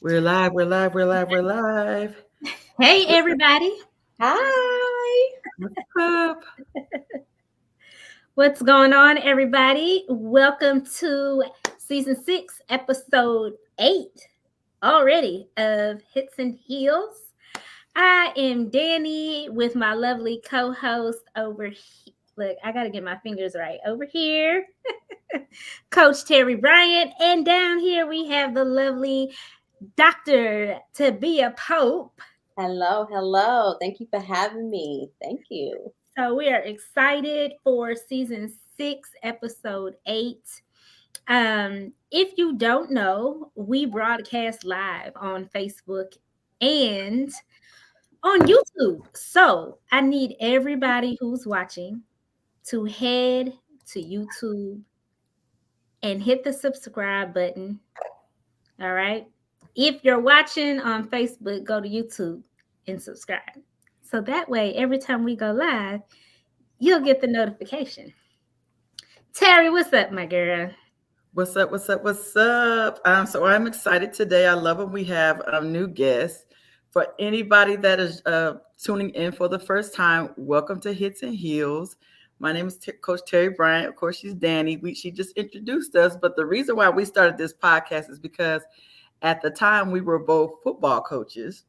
We're live, we're live, we're live, we're live. Hey, What's everybody. Hi. up? What's going on, everybody? Welcome to season 6, episode 8 already of Hits and Heels. I am Danny with my lovely co host over here. Look, I got to get my fingers right. Over here, Coach Terry Bryant. And down here, we have the lovely Dr. Tabia Pope. Hello. Thank you for having me. Thank you. So we are excited for season 6, episode 8. If you don't know, we broadcast live on Facebook and on YouTube. So I need everybody who's watching to head to YouTube and hit the subscribe button. All right. If you're watching on Facebook, go to YouTube and subscribe. So that way, every time we go live, you'll get the notification. Terry, what's up, my girl? What's up? What's up? What's up? So I'm excited today. I love when we have new guests. For anybody that is tuning in for the first time, welcome to Hits and Heels. My name is Coach Terry Bryant. Of course, she's Danny. She just introduced us, but the reason why we started this podcast is because at the time we were both football coaches,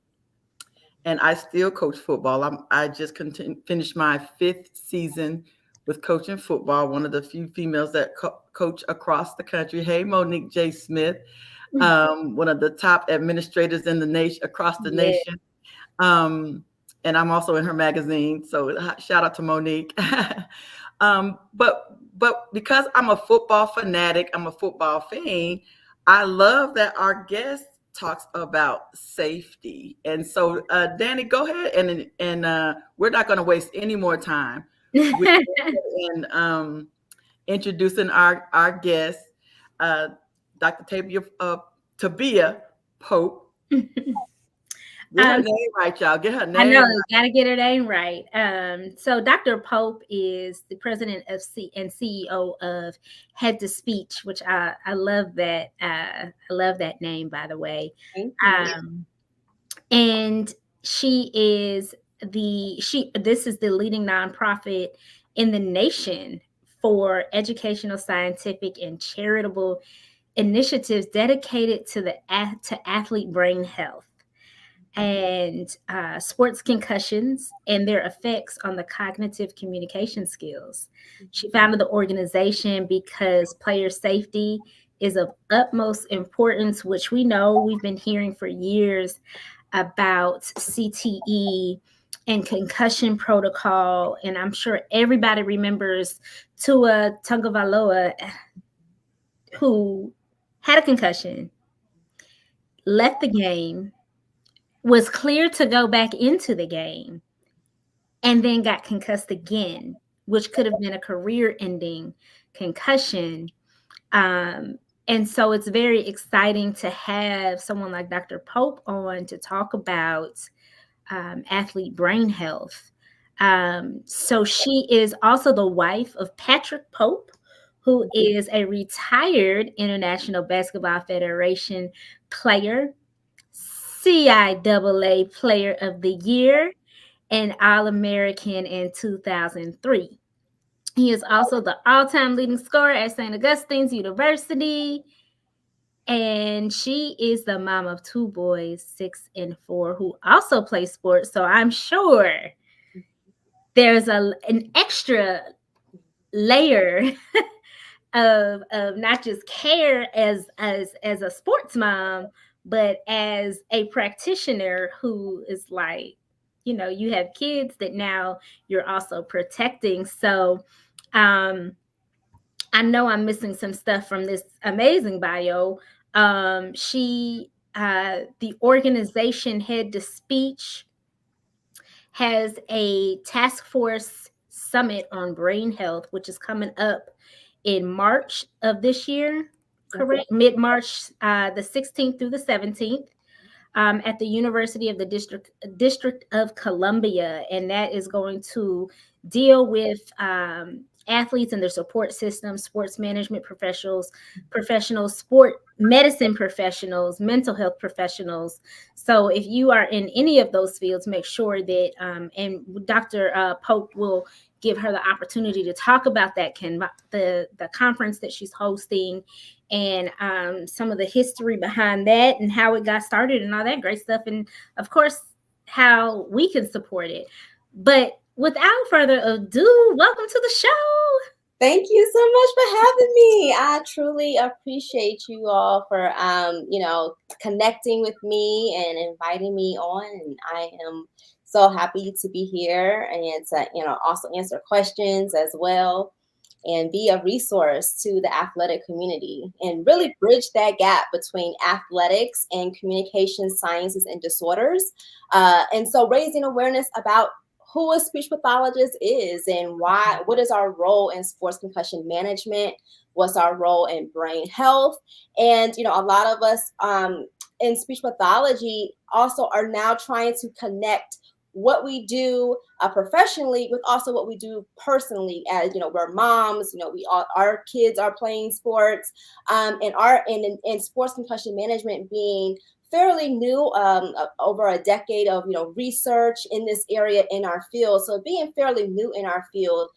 and I still coach football. I just finished my 5th season with coaching football. One of the few females that coach across the country. Hey, Monique J. Smith, one of the top administrators in the nation, across the Yeah. nation. And I'm also in her magazine. So shout out to Monique. But because I'm a football fanatic, I'm a football fan. I love that our guest talks about safety. And so, Danny, go ahead and we're not going to waste any more time. In introducing our guest, uh, Dr. Tabia Pope. Get her name right, y'all. Get her name. I know, Right. gotta get her name right. So Dr. Pope is the president of and CEO of Head to Speech, which I love that. I love that name, by the way. Thank you. And she is this is the leading nonprofit in the nation for educational, scientific, and charitable initiatives dedicated to athlete brain health and sports concussions and their effects on the cognitive communication skills. She founded the organization because player safety is of utmost importance, which we know we've been hearing for years about CTE and concussion protocol. And I'm sure everybody remembers Tua Tagovailoa, who had a concussion, left the game, was cleared to go back into the game, and then got concussed again, which could have been a career-ending concussion. And so it's very exciting to have someone like Dr. Pope on to talk about athlete brain health. So she is also the wife of Patrick Pope, who is a retired International Basketball Federation player, CIAA Player of the Year, and All-American in 2003. He is also the all-time leading scorer at St. Augustine's University. And she is the mom of 2 boys, 6 and 4, who also play sports. So I'm sure there's an extra layer of not just care as a sports mom, but as a practitioner who is like, you have kids that now you're also protecting. So I know I'm missing some stuff from this amazing bio. The organization Head to Speech has a task force summit on brain health, which is coming up in March of this year, correct? Mid-March, the 16th through the 17th. At the University of the District of Columbia, and that is going to deal with athletes and their support systems, sports management professionals, sport medicine professionals, mental health professionals. So if you are in any of those fields, make sure that, and Dr. Pope will give her the opportunity to talk about that, the conference that she's hosting, and some of the history behind that and how it got started and all that great stuff. And of course, how we can support it. But without further ado, welcome to the show. Thank you so much for having me. I truly appreciate you all for, connecting with me and inviting me on. And I am so happy to be here and to, also answer questions as well and be a resource to the athletic community and really bridge that gap between athletics and communication sciences and disorders. And so raising awareness about who a speech pathologist is and what is our role in sports concussion management, what's our role in brain health. And, a lot of us in speech pathology also are now trying to connect what we do professionally with also what we do personally. As we're moms, our kids are playing sports, and in sports concussion management being fairly new, over a decade of research in this area in our field. So being fairly new in our field,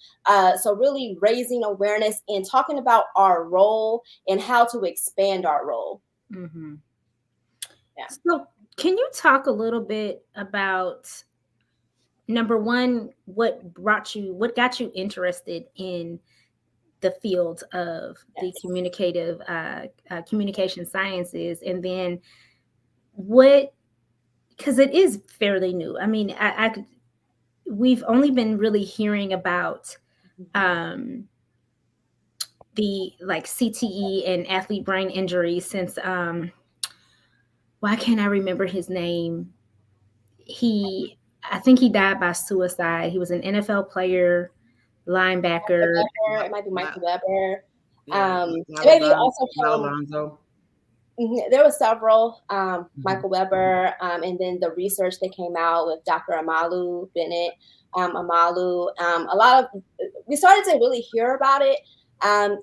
so really raising awareness and talking about our role and how to expand our role. Mm-hmm. Yeah. So can you talk a little bit about, number one, what got you interested in the field of the communication sciences, and then because it is fairly new. I mean, we've only been really hearing about the CTE and athlete brain injury since why can't I remember his name? I think he died by suicide. He was an NFL player, linebacker. It might be Michael Weber. Yeah, Maybe also Alonzo. There were several, Michael Weber, and then the research that came out with Dr. Amalu Bennett, we started to really hear about it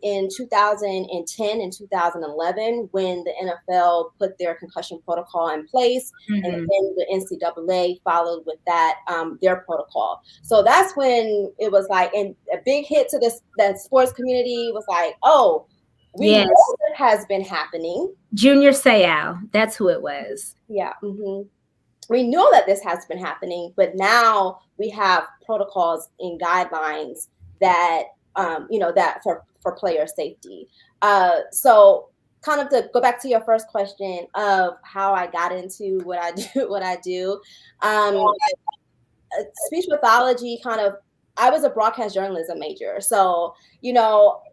in 2010 and 2011 when the NFL put their concussion protocol in place, and then the NCAA followed with that, their protocol. So that's when it was like, and a big hit to that sports community was like, oh, we know that has been happening. Junior Seau, that's who it was. Yeah. Mm-hmm. We know that this has been happening, but now we have protocols and guidelines that, that for player safety. So kind of to go back to your first question of how I got into what I do, speech pathology I was a broadcast journalism major. So,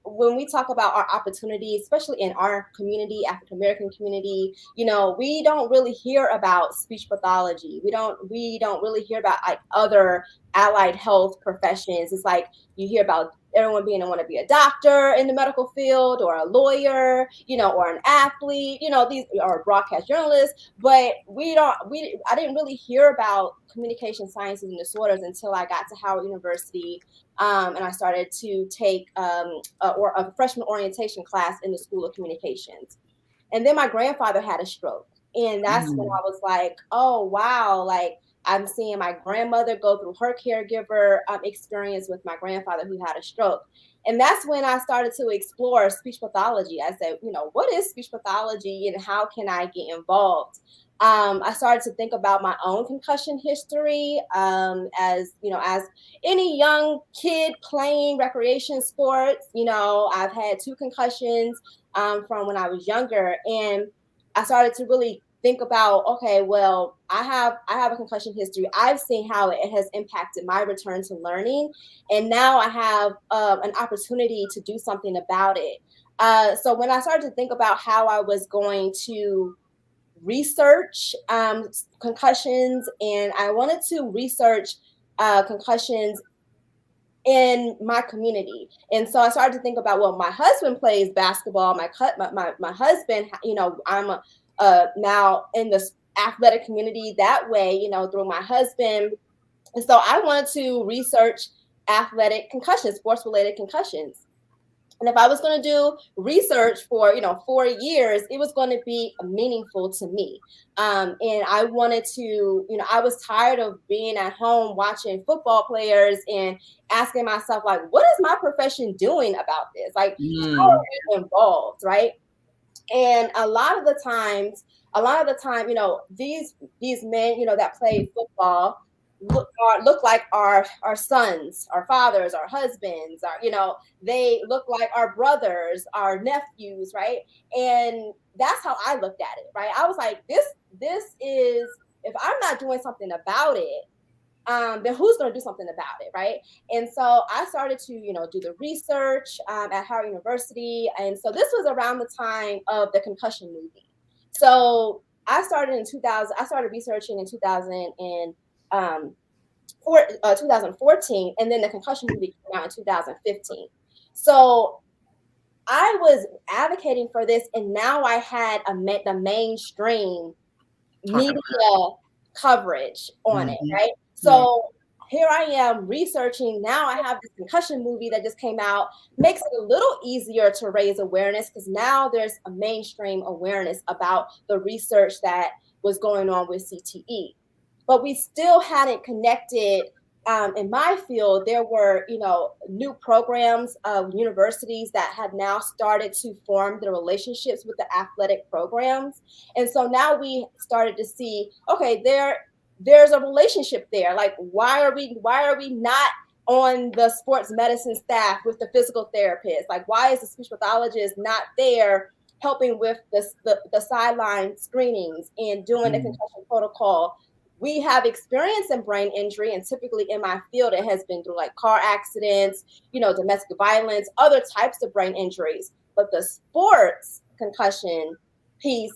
when we talk about our opportunities, especially in our community, African-American community, we don't really hear about speech pathology. We don't really hear about other allied health professions. It's like you hear about everyone want to be a doctor in the medical field or a lawyer, or an athlete, these are broadcast journalists, but I didn't really hear about communication sciences and disorders until I got to Howard University, and I started to take a freshman orientation class in the School of Communications. And then my grandfather had a stroke, and that's when I was like, oh wow, like I'm seeing my grandmother go through her caregiver experience with my grandfather who had a stroke. And that's when I started to explore speech pathology. I said, what is speech pathology and how can I get involved? I started to think about my own concussion history, as any young kid playing recreation sports. I've had 2 concussions from when I was younger, and I started to really think about, okay, well, I have a concussion history. I've seen how it has impacted my return to learning, and now I have an opportunity to do something about it. So when I started to think about how I was going to research concussions, and I wanted to research concussions in my community. And so I started to think about, well, my husband plays basketball. My husband, I'm now in the athletic community that way, through my husband. And so I wanted to research athletic concussions, sports-related concussions. And if I was going to do research for, 4 years, it was going to be meaningful to me. And I wanted to, I was tired of being at home watching football players and asking myself, like, what is my profession doing about this? Like, how are we involved, right? And a lot of the time, these men, that play football look like our sons, our fathers, our husbands, they look like our brothers, our nephews, right? And that's how I looked at it, right? I was like, this is, if I'm not doing something about it, then who's going to do something about it, right? And so I started to, do the research at Howard University. And so this was around the time of the concussion movie. So I started in 2000. I started researching in 2014, and then the concussion movie came out in 2015. So I was advocating for this, and now I had the mainstream media coverage on it, right? So here I am researching. Now I have this concussion movie that just came out, makes it a little easier to raise awareness because now there's a mainstream awareness about the research that was going on with CTE. But we still hadn't connected. In my field, there were, new programs of universities that had now started to form the relationships with the athletic programs. And so now we started to see, okay, there's a relationship there. Like, why are we not on the sports medicine staff with the physical therapist? Like, why is the speech pathologist not there helping with the sideline screenings and doing the concussion protocol? We have experience in brain injury, and typically in my field, it has been through like car accidents, domestic violence, other types of brain injuries. But the sports concussion piece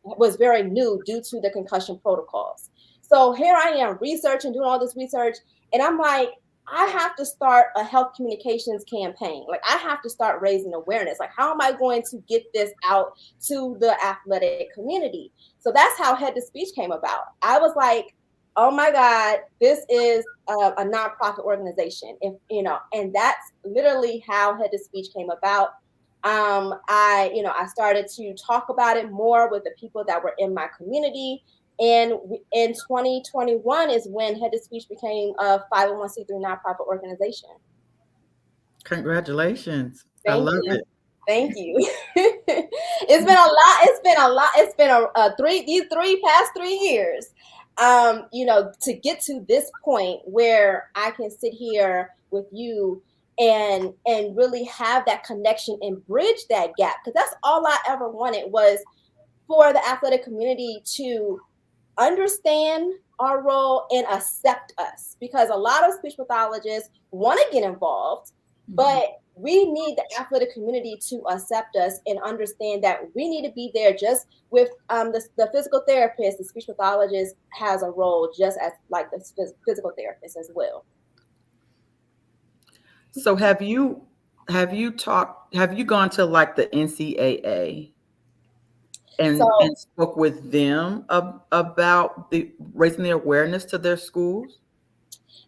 was very new due to the concussion protocols. So here I am researching, doing all this research, and I'm like, I have to start a health communications campaign. Like, I have to start raising awareness. Like, how am I going to get this out to the athletic community? So that's how Head to Speech came about. I was like, oh my God, this is a nonprofit organization. And that's literally how Head to Speech came about. I started to talk about it more with the people that were in my community. And in 2021 is when Head to Speech became a 501c3 nonprofit organization. Congratulations. I love it. Thank you. It's been a lot. It's been these past 3 years, to get to this point where I can sit here with you and really have that connection and bridge that gap. Because that's all I ever wanted, was for the athletic community to understand our role and accept us, because a lot of speech pathologists want to get involved, but we need the athletic community to accept us and understand that we need to be there just with the physical therapist. The speech pathologist has a role just as like the physical therapist as well. So have you gone to like the NCAA and spoke with them about raising the awareness to their schools?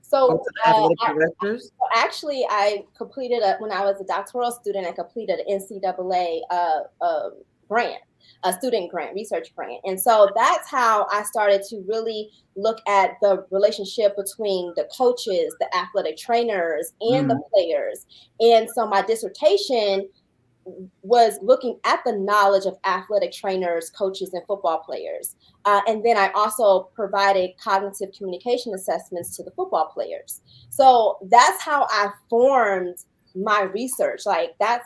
So, directors? Actually, I completed when I was a doctoral student, I completed an NCAA grant, a student grant, research grant. And so that's how I started to really look at the relationship between the coaches, the athletic trainers, and the players. And so my dissertation was looking at the knowledge of athletic trainers, coaches, and football players. And then I also provided cognitive communication assessments to the football players. So that's how I formed my research, like that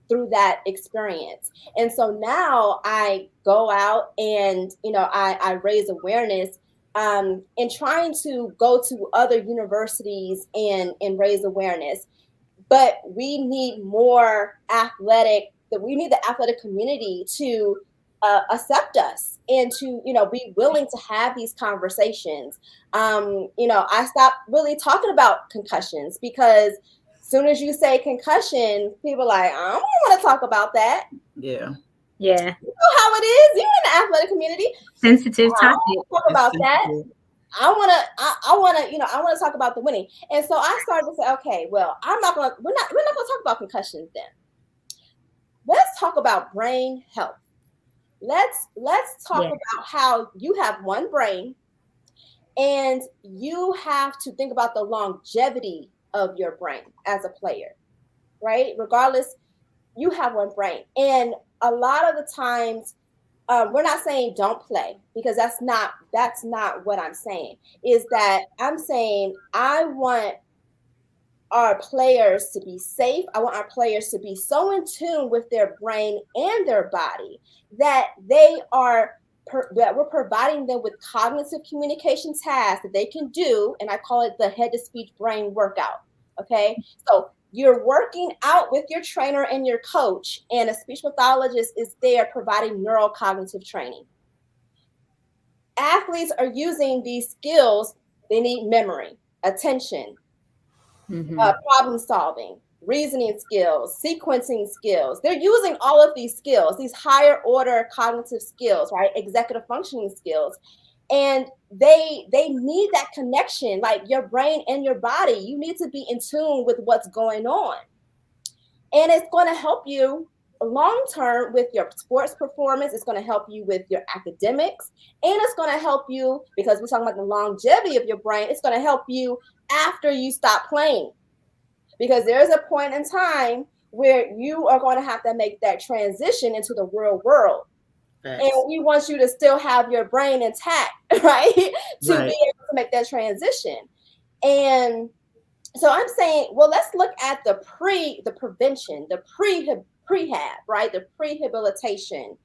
through that experience. And so now I go out and, I raise awareness and trying to go to other universities and raise awareness. But we need more we need the athletic community to accept us and to, be willing to have these conversations. I stopped really talking about concussions because as soon as you say concussion, people are like, I don't want to talk about that. Yeah. Yeah. You know how it is. You're in the athletic community. Sensitive topic. Talk about that. I wanna, I wanna talk about the winning. And so I started to say, okay, well, we're not gonna talk about concussions then. Let's talk about brain health. Let's talk Yeah. about how you have one brain and you have to think about the longevity of your brain as a player, right? Regardless, you have one brain. And a lot of the times, we're not saying don't play, because that's not what I'm saying. Is that I'm saying I want our players to be safe. I want our players to be so in tune with their brain and their body that that we're providing them with cognitive communication tasks that they can do, and I call it the head to speech brain workout. Okay, so you're working out with your trainer and your coach, and a speech pathologist is there providing neurocognitive training. Athletes are using these skills. They need memory, attention, problem solving, reasoning skills, sequencing skills. They're using all of these skills, these higher order cognitive skills, right? Executive functioning skills. And they need that connection, like your brain and your body. You need to be in tune with what's going on. And it's going to help you long term with your sports performance. It's going to help you with your academics. And it's going to help you, because we're talking about the longevity of your brain, it's going to help you after you stop playing. Because there's a point in time where you are going to have to make that transition into the real world. Facts. And we want you to still have your brain intact, right? To Right. be able to make that transition. And so I'm saying, well, let's look at the prevention, the prehab, right? The prehabilitation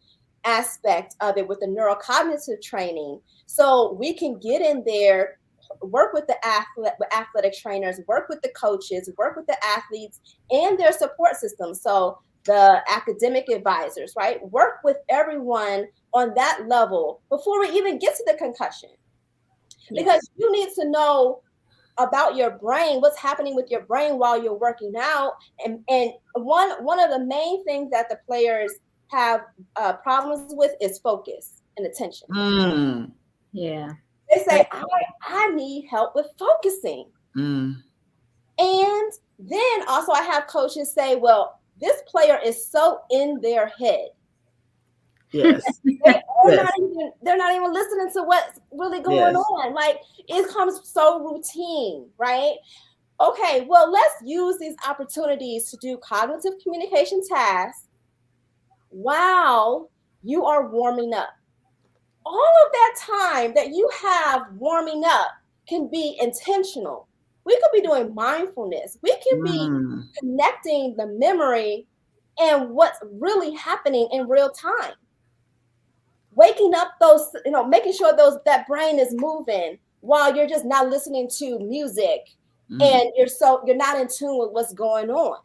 aspect of it with the neurocognitive training. So we can get in there, work with the athletic trainers, work with the coaches, work with the athletes and their support system. So the academic advisors, right? Work with everyone on that level before we even get to the concussion. Because you need to know about your brain, what's happening with your brain while you're working out. And one of the main things that the players have problems with is focus and attention. Yeah. They say, I need help with focusing. And then also I have coaches say, well, this player is so in their head. Yes. They're not even listening to what's really going on. Like, it comes so routine, right? Okay, well, let's use these opportunities to do cognitive communication tasks while you are warming up. All of that time that you have warming up can be intentional. We could be doing mindfulness. We can be connecting the memory and what's really happening in real time. Waking up those, making sure that brain is moving while you're just not listening to music and you're not in tune with what's going on.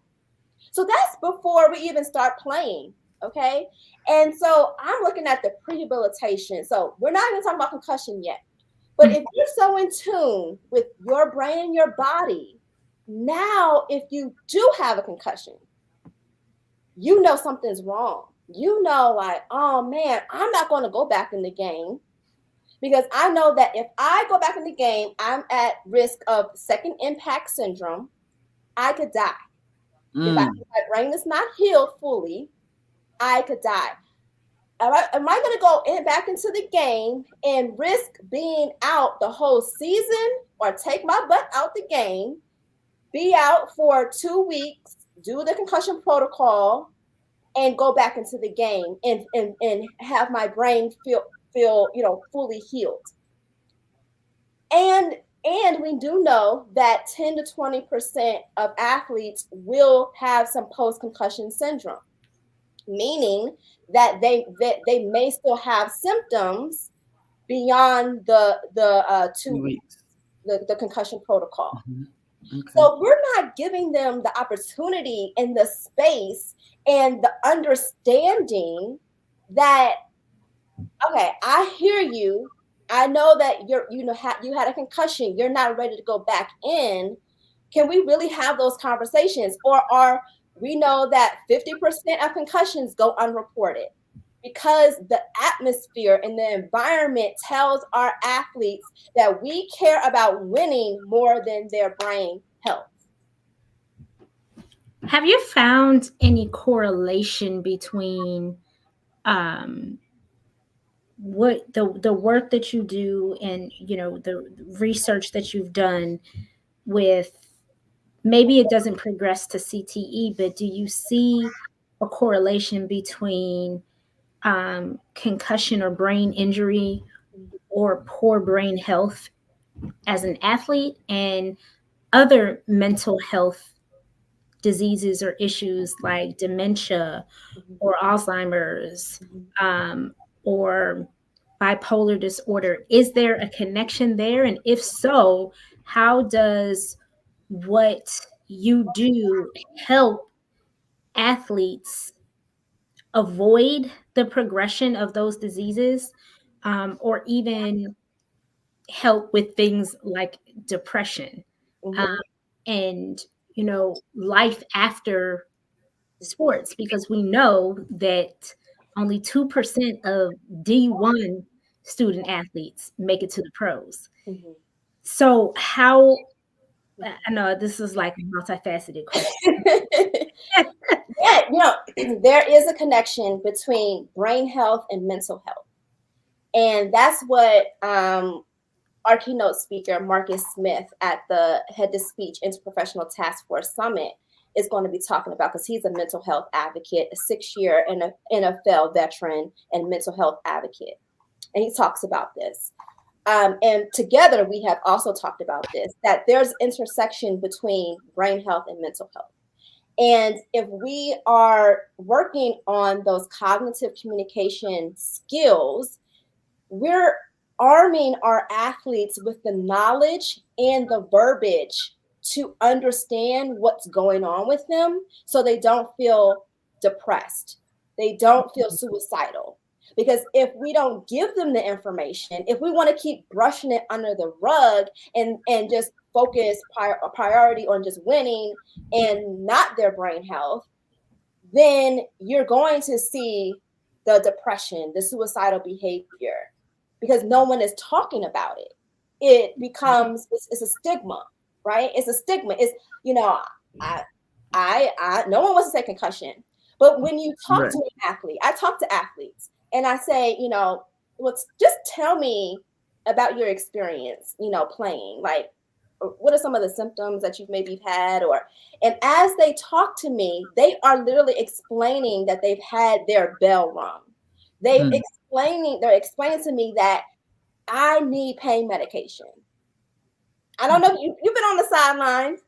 So that's before we even start playing. Okay. And so I'm looking at the prehabilitation. So we're not even talking about concussion yet. But if you're so in tune with your brain and your body, now if you do have a concussion, you know something's wrong. You know, like, oh man, I'm not going to go back in the game, because I know that if I go back in the game, I'm at risk of second impact syndrome. I could die. If my brain is not healed fully, I could die. Am I going to go back into the game and risk being out the whole season, or take my butt out the game, be out for 2 weeks, do the concussion protocol, and go back into the game and have my brain feel fully healed? And we do know that 10 to 20% of athletes will have some post-concussion syndrome, meaning that they may still have symptoms beyond the 2 weeks, the concussion protocol. Okay. So we're not giving them the opportunity and the space and the understanding that, okay, I hear you. I know that you had a concussion. You're not ready to go back in. Can we really have those conversations? Or we know that 50% of concussions go unreported because the atmosphere and the environment tells our athletes that we care about winning more than their brain health. Have you found any correlation between what the work that you do and the research that you've done with, maybe it doesn't progress to CTE, but do you see a correlation between concussion or brain injury or poor brain health as an athlete and other mental health diseases or issues like dementia or Alzheimer's, or bipolar disorder? Is there a connection there? And if so, how does what you do help athletes avoid the progression of those diseases, or even help with things like depression, um, and life after sports? Because we know that only 2% of D1 student athletes make it to the pros. So how, I know this is like a multifaceted question. Yeah, there is a connection between brain health and mental health. And that's what our keynote speaker, Marcus Smith, at the Head to Speech Interprofessional Task Force Summit is going to be talking about, because he's a mental health advocate, a 6-year and a NFL veteran and mental health advocate. And he talks about this. And together we have also talked about this, that there's intersection between brain health and mental health. And if we are working on those cognitive communication skills, we're arming our athletes with the knowledge and the verbiage to understand what's going on with them so they don't feel depressed. They don't feel suicidal. Because if we don't give them the information, if we want to keep brushing it under the rug and just focus a priority on just winning and not their brain health, then you're going to see the depression, the suicidal behavior, because no one is talking about it. It becomes, it's a stigma, right? It's a stigma. It's, no one wants to say concussion, but when you talk to an athlete, I talk to athletes and I say, just tell me about your experience, playing. Like, what are some of the symptoms that you've maybe had? And as they talk to me, they are literally explaining that they've had their bell rung. They're explaining to me that I need pain medication. I don't know if you've been on the sidelines,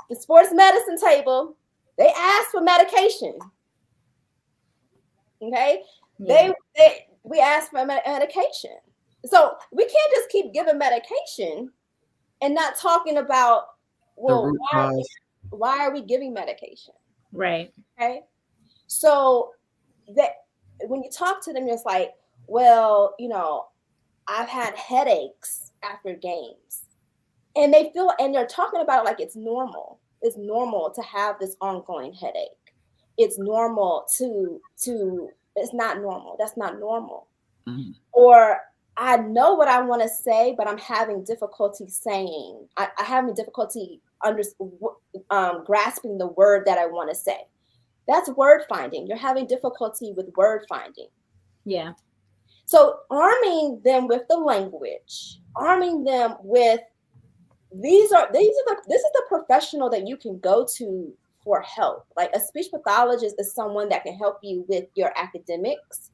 the sports medicine table, they ask for medication. Okay? Yeah. We ask for medication. So we can't just keep giving medication and not talking about, well, why are we giving medication? Right. Okay. So that when you talk to them, it's like, well, I've had headaches after games. And they feel, and they're talking about it like it's normal. It's normal to have this ongoing headache. It's normal to it's not normal. That's not normal. Mm-hmm. Or I know what I want to say, but I'm having difficulty saying. I having difficulty grasping the word that I want to say. That's word finding. You're having difficulty with word finding. Yeah. So arming them with the language, arming them with this is the professional that you can go to for help. Like a speech pathologist is someone that can help you with your academics,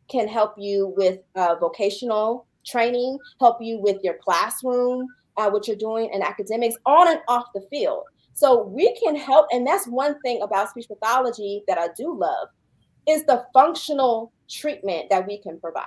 can help you with vocational training, help you with your classroom, what you're doing in academics, on and off the field. So we can help. And that's one thing about speech pathology that I do love, is the functional treatment that we can provide.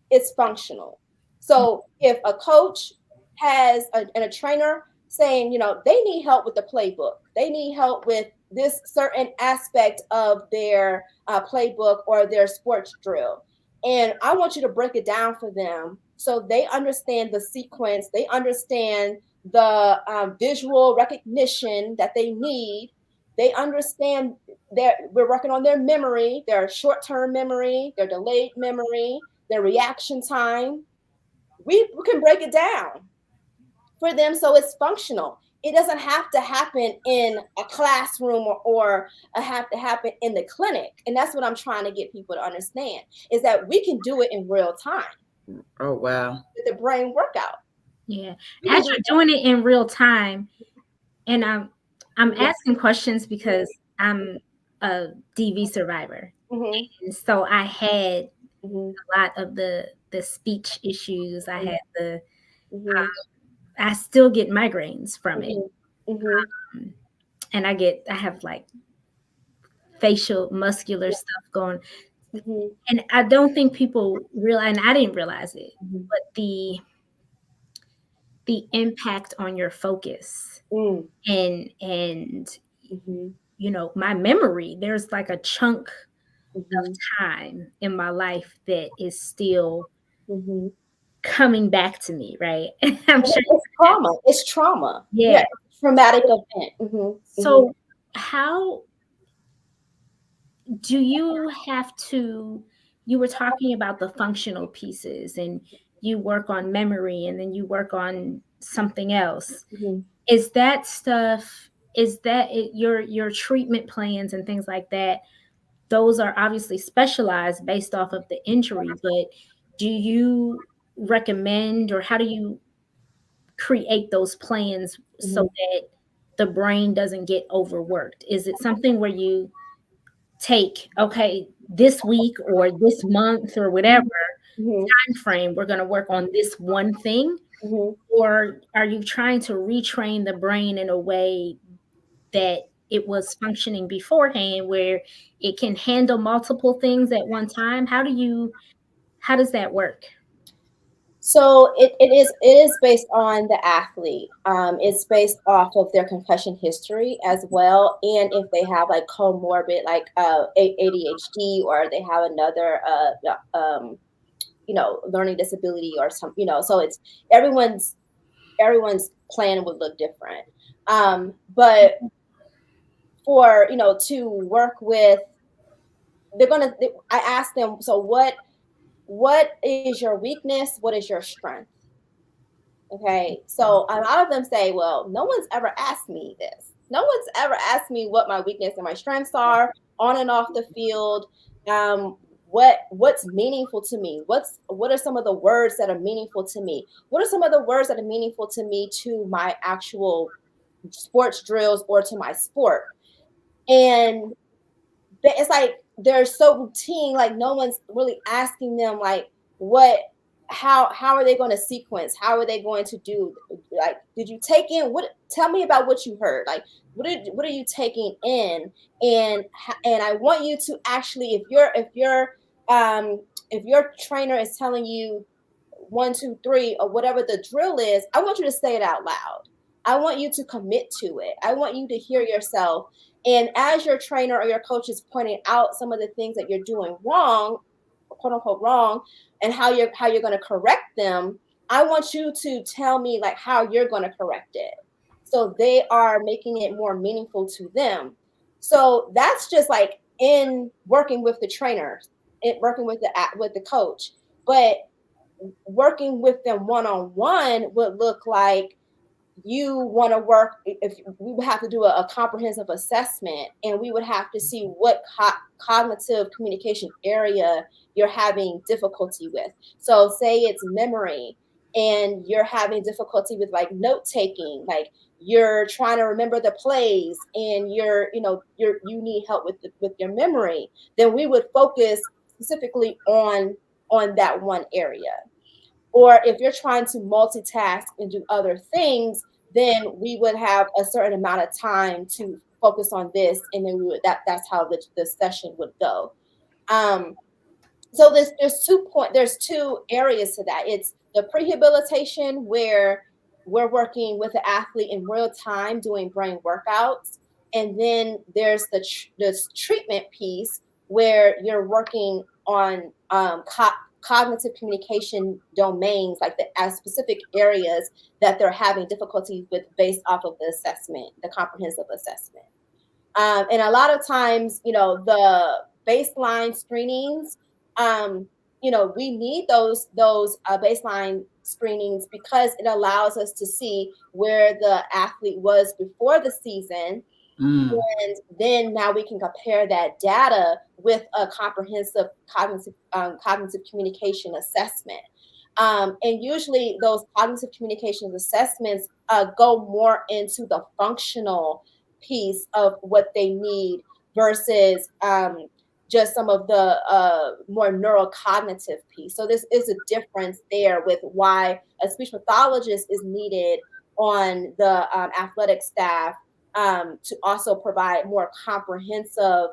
It's functional. So if a coach has a trainer saying, they need help with the playbook, they need help with this certain aspect of their playbook or their sports drill, and I want you to break it down for them so they understand the sequence, they understand the visual recognition that they need, They understand we're working on their memory, their short-term memory, their delayed memory, their reaction time. We can break it down for them so it's functional. It doesn't have to happen in a classroom or have to happen in the clinic. And that's what I'm trying to get people to understand, is that we can do it in real time Oh, wow. with the brain workout. Yeah. As you're doing it in real time, and I'm asking questions because I'm a DV survivor. And so I had a lot of the speech issues. I had the I still get migraines from it. And I have like facial muscular stuff going. And I don't think people realize, and I didn't realize it, but the impact on your focus and you know, my memory. There's like a chunk of time in my life that is still coming back to me, right? I'm sure It's trauma. It's trauma. Yeah. Traumatic event. So how do you have to, you were talking about the functional pieces, and you work on memory, and then you work on something else. Is that stuff, your treatment plans and things like that? Those are obviously specialized based off of the injury, but do you recommend, or how do you create those plans so that the brain doesn't get overworked? Is it something where you take, okay, this week or this month or whatever time frame, we're going to work on this one thing? Or are you trying to retrain the brain in a way that it was functioning beforehand, where it can handle multiple things at one time? How does that work? So it is based on the athlete. It's based off of their concussion history as well, and if they have like comorbid, like ADHD, or they have another learning disability or some, so it's everyone's plan would look different. But for to work with, I ask them, so what is your weakness? What is your strength? Okay, so a lot of them say, well, no one's ever asked me this. No one's ever asked me what my weakness and my strengths are on and off the field. What's meaningful to me? What are some of the words that are meaningful to me? What are some of the words that are meaningful to me, to my actual sports drills or to my sport? And it's like they're so routine, like no one's really asking them like how are they going to sequence, how are they going to do, like, did you take in what, tell me about what you heard, like what are you taking in? And I want you to actually, if your trainer is telling you 1, 2, 3 or whatever the drill is, I want you to say it out loud. I want you to commit to it. I want you to hear yourself. And as your trainer or your coach is pointing out some of the things that you're doing wrong, quote unquote wrong, and how you're going to correct them, I want you to tell me like how you're going to correct it, so they are making it more meaningful to them. So that's just like in working with the trainers, working with the coach. But working with them one-on-one would look like, you want to work, if we would have to do a comprehensive assessment, and we would have to see what cognitive communication area you're having difficulty with. So say it's memory, and you're having difficulty with like note taking, like you're trying to remember the plays, and you need help with your memory, then we would focus specifically on that one area. Or if you're trying to multitask and do other things, then we would have a certain amount of time to focus on this, and then that's how the session would go. So there's two areas to that. It's the prehabilitation, where we're working with the athlete in real time doing brain workouts, and then there's this treatment piece where you're working on cognitive communication domains, like as specific areas that they're having difficulty with based off of the assessment, the comprehensive assessment. And a lot of times, the baseline screenings, we need those baseline screenings because it allows us to see where the athlete was before the season. Mm. And then now we can compare that data with a comprehensive cognitive communication assessment. And usually those cognitive communication assessments go more into the functional piece of what they need versus just some of the more neurocognitive piece. So this is a difference there with why a speech pathologist is needed on the athletic staff to also provide more comprehensive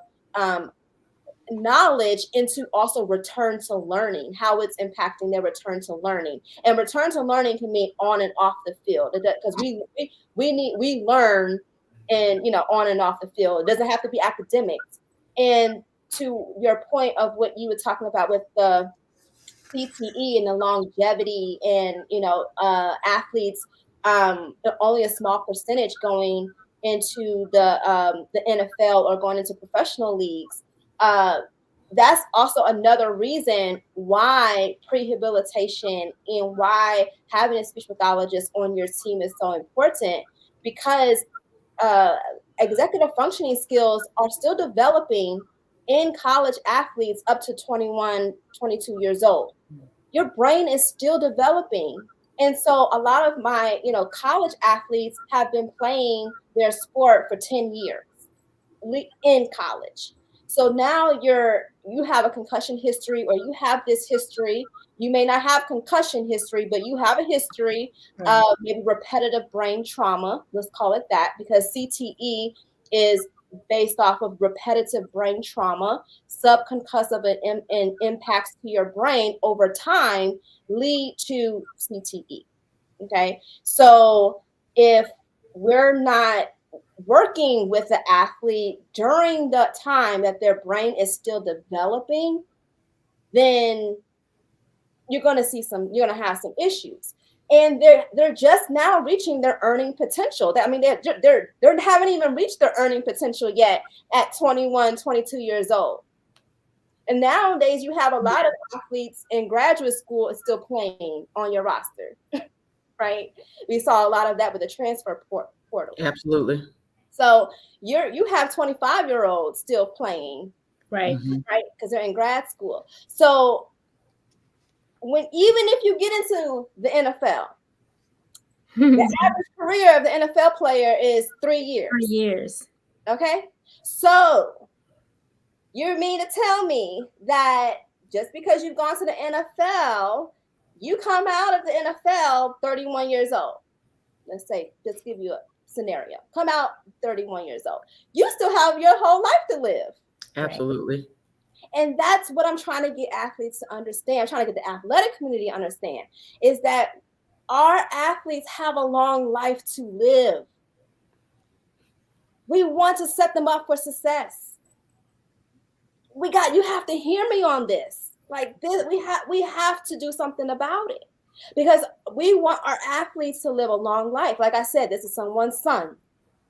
knowledge into also return to learning, how it's impacting their return to learning. And return to learning can mean on and off the field because we learn and on and off the field. It doesn't have to be academics. And to your point of what you were talking about with the CTE and the longevity and athletes, only a small percentage going into the NFL or going into professional leagues. That's also another reason why prehabilitation and why having a speech pathologist on your team is so important, because uh, executive functioning skills are still developing in college athletes up to 21, 22 years old. Your brain is still developing. And so a lot of my, college athletes have been playing their sport for 10 years in college. So now you have a concussion history, or you have this history. You may not have concussion history, but you have a history of maybe repetitive brain trauma. Let's call it that, because CTE is based off of repetitive brain trauma. Subconcussive and impacts to your brain over time lead to CTE. Okay, so if we're not working with the athlete during the time that their brain is still developing, then you're going to have some issues. And they're just now reaching their earning potential. I mean, they haven't even reached their earning potential yet at 21, 22 years old. And nowadays you have a lot of athletes in graduate school is still playing on your roster, right? We saw a lot of that with the transfer portal. Absolutely. So you have 25-year-olds still playing, Right. Mm-hmm. right? Because they're in grad school. So even if you get into the NFL, the average career of the NFL player is 3 years. 3 years. Okay, so you mean to tell me that just because you've gone to the NFL, you come out of the NFL 31 years old? Let's say, just give you a scenario. Come out 31 years old. You still have your whole life to live. Absolutely. Right? And that's what I'm trying to get athletes to understand. I'm trying to get the athletic community to understand, is that our athletes have a long life to live. We want to set them up for success. You have to hear me on this. Like this, we have to do something about it, because we want our athletes to live a long life. Like I said, this is someone's son,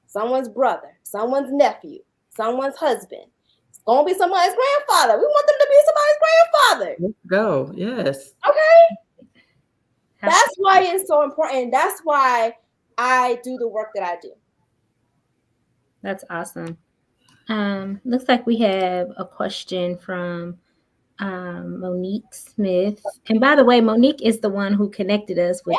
someone's brother, someone's nephew, someone's husband. It's gonna be somebody's grandfather. We want them to be somebody's grandfather. Let's go. Yes. Okay. That's why it's so important. And that's why I do the work that I do. That's awesome. Looks like we have a question from Monique Smith. And by the way, Monique is the one who connected us with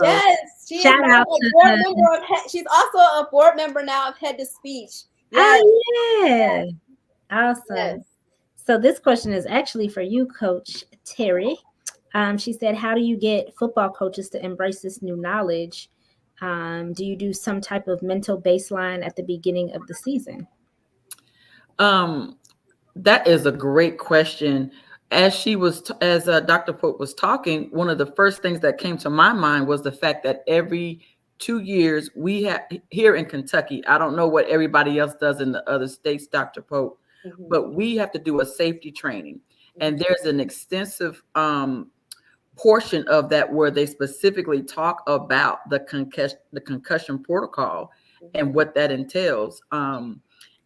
Yes. She shout out to she's also a board member now of Head to Speech. Yes. Oh, yeah. Yes. Awesome. Yes. So this question is actually for you, Coach Terry. She said, how do you get football coaches to embrace this new knowledge? Do you do some type of mental baseline at the beginning of the season? That is a great question. As Dr. Pope was talking, one of the first things that came to my mind was the fact that every 2 years we have here in Kentucky, I don't know what everybody else does in the other states, Dr. Pope, but we have to do a safety training. And there's an extensive portion of that where they specifically talk about the concussion protocol and what that entails.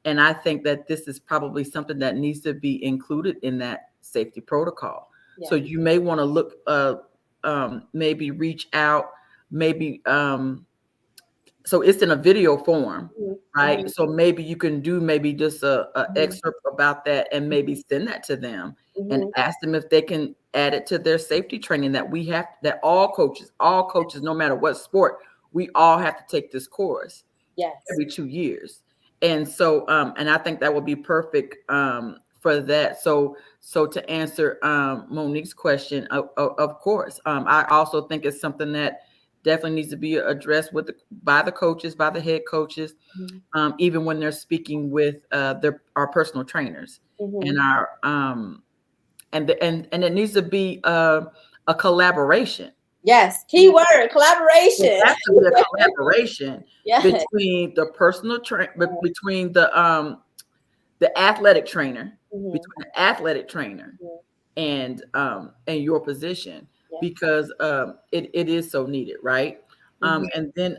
And I think that this is probably something that needs to be included in that safety protocol. Yeah. So you may want to look, maybe reach out, maybe, so it's in a video form, right? So maybe you can do maybe just a excerpt about that and maybe send that to them and ask them if they can add it to their safety training that we have, that all coaches, no matter what sport, we all have to take this course every 2 years. And so, and I think that would be perfect for that. So to answer Monique's question, of course, I also think it's something that definitely needs to be addressed by the coaches, by the head coaches, even when they're speaking with our personal trainers and our and it needs to be a collaboration. Yes, keyword collaboration. It has to be a collaboration between the personal between the athletic trainer, and your position, because it is so needed, right? And then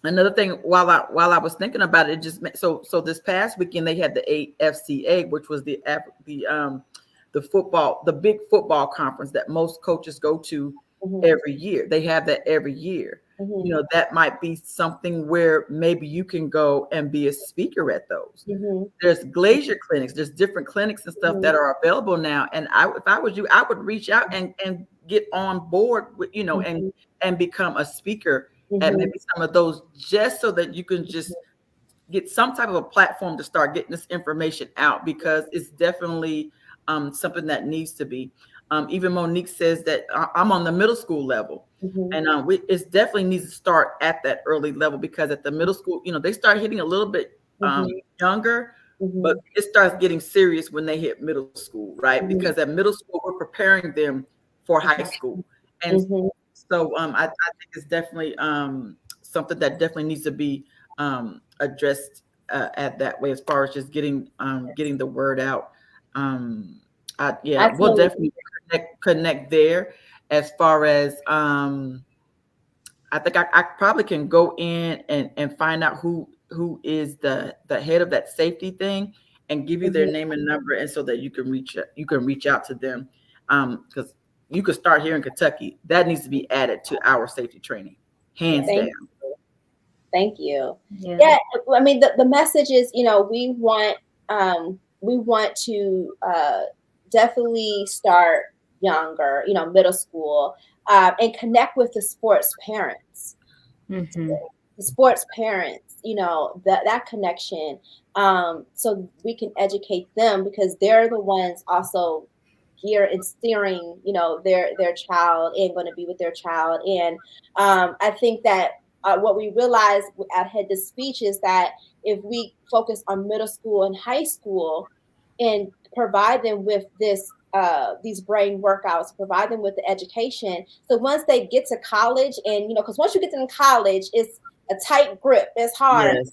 another thing, while I was thinking about it, just so this past weekend they had the AFCA, which was the football, the big football conference that most coaches go to every year. They have that every year. You know, that might be something where maybe you can go and be a speaker at those. There's glacier clinics, there's different clinics and stuff that are available now. And if I was you, I would reach out and get on board with, and become a speaker at maybe some of those, just so that you can just get some type of a platform to start getting this information out, because it's definitely something that needs to be. Even Monique says that I'm on the middle school level, and it definitely needs to start at that early level, because at the middle school, they start hitting a little bit younger, but it starts getting serious when they hit middle school, right? Because at middle school, we're preparing them for high school, and so I think it's definitely something that definitely needs to be addressed at that way, as far as just getting the word out. We'll definitely connect there. As far as I think I probably can go in and find out who is the head of that safety thing, and give you their name and number, and so that you can reach out to them, because you could start here in Kentucky. That needs to be added to our safety training, hands down. Thank you. Yeah, I mean, the message is, we want to definitely start younger, middle school, and connect with the sports parents. The sports parents, that connection, so we can educate them, because they're the ones also here and steering, their child, and going to be with their child. And I think that what we realize at Head to Speech is that if we focus on middle school and high school and provide them with these brain workouts, provide them with the education, so once they get to college, and because once you get to college, it's a tight grip. It's hard. Yes,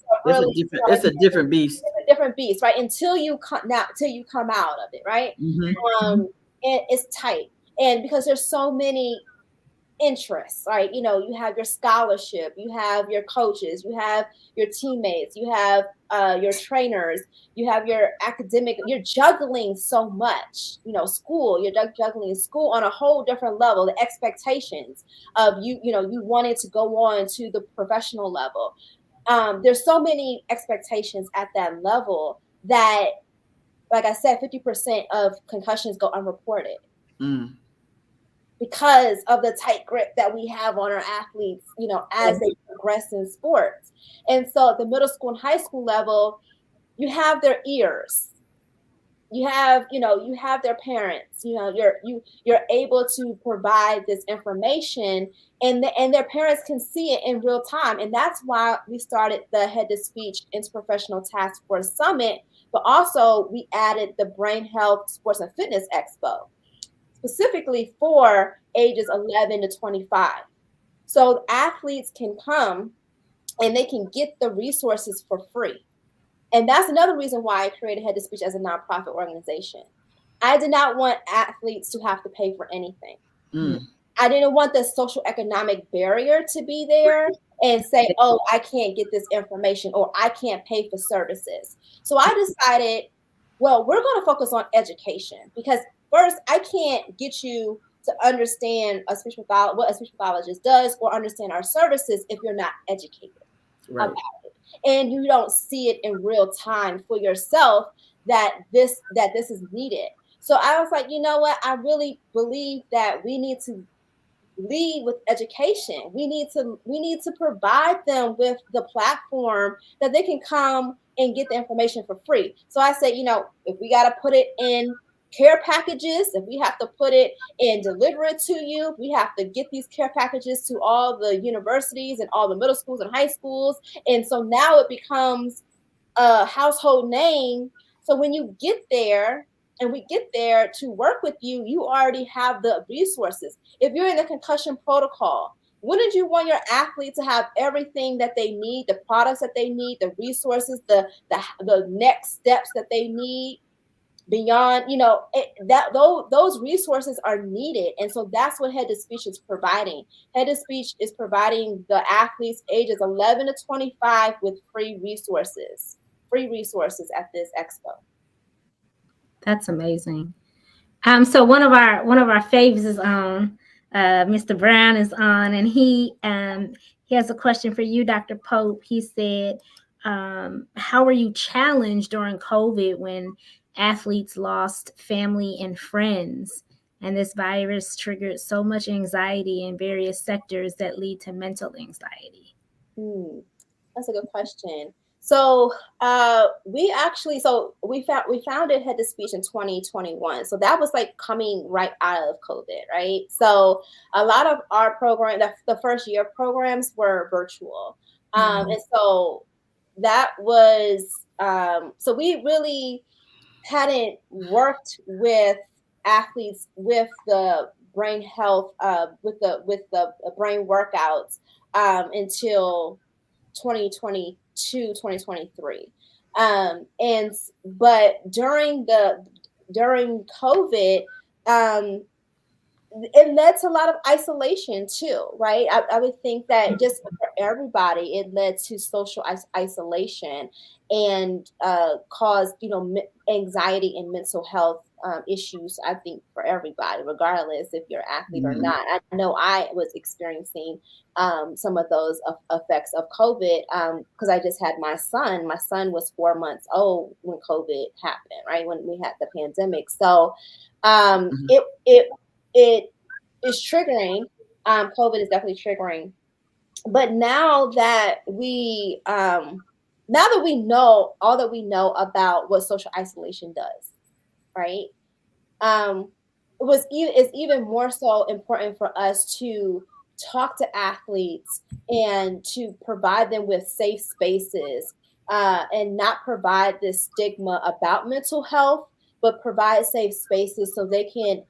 it's a different beast. It's a different beast, right? Until you come out of it, right? And it's tight, and because there's so many interests, right? You have your scholarship, you have your coaches, you have your teammates, you have your trainers, you have your academic. You're juggling so much, school. You're juggling school on a whole different level. The expectations of you wanted to go on to the professional level. There's so many expectations at that level that, like I said, 50% of concussions go unreported. Because of the tight grip that we have on our athletes, as they progress in sports. And so at the middle school and high school level, you have their ears. You have their parents. You're able to provide this information, and their parents can see it in real time. And that's why we started the Head to Speech Interprofessional Task Force Summit, but also we added the Brain Health Sports and Fitness Expo, specifically for ages 11 to 25. So athletes can come and they can get the resources for free. And that's another reason why I created Head to Speech as a nonprofit organization. I did not want athletes to have to pay for anything. I didn't want the social economic barrier to be there. and say, oh, I can't get this information or I can't pay for services. So I decided, well, we're going to focus on education, because first, I can't get you to understand what a speech pathologist does or understand our services if you're not educated Right. about it, and you don't see it in real time for yourself that this is needed. So I was like, you know what? I really believe that we need to lead with education. We need to provide them with the platform that they can come and get the information for free. So I said, if we got to put it in care packages, if we have to put it and deliver it to you, if we have to get these care packages to all the universities and all the middle schools and high schools. And so now it becomes a household name. So when you get there, and we get there to work with you, you already have the resources. If you're in the concussion protocol, wouldn't you want your athlete to have everything that they need, the products that they need, the resources, the next steps that they need beyond, those resources are needed. And so that's what Head to Speech is providing. Head to Speech is providing the athletes ages 11 to 25 with free resources at this expo. That's amazing. So one of our faves is on. Mr. Brown is on, and he has a question for you, Dr. Pope. He said, "How were you challenged during COVID when athletes lost family and friends, and this virus triggered so much anxiety in various sectors that lead to mental anxiety?" That's a good question. So we founded Head to Speech in 2021. So that was like coming right out of COVID, right? So a lot of our program, the first year programs were virtual. And so that was, so we really hadn't worked with athletes with the brain health, with the brain workouts until 2022, 2023. But during COVID, it led to a lot of isolation too, right? I would think that just for everybody, it led to social isolation and caused, anxiety and mental health issues, I think, for everybody, regardless if you're an athlete or not. I know I was experiencing some of those effects of COVID because I just had my son. My son was 4 months old when COVID happened, right? When we had the pandemic. So it is triggering. COVID is definitely triggering. But now that we know all that we know about what social isolation does, right? It's even more so important for us to talk to athletes and to provide them with safe spaces and not provide this stigma about mental health, but provide safe spaces so they can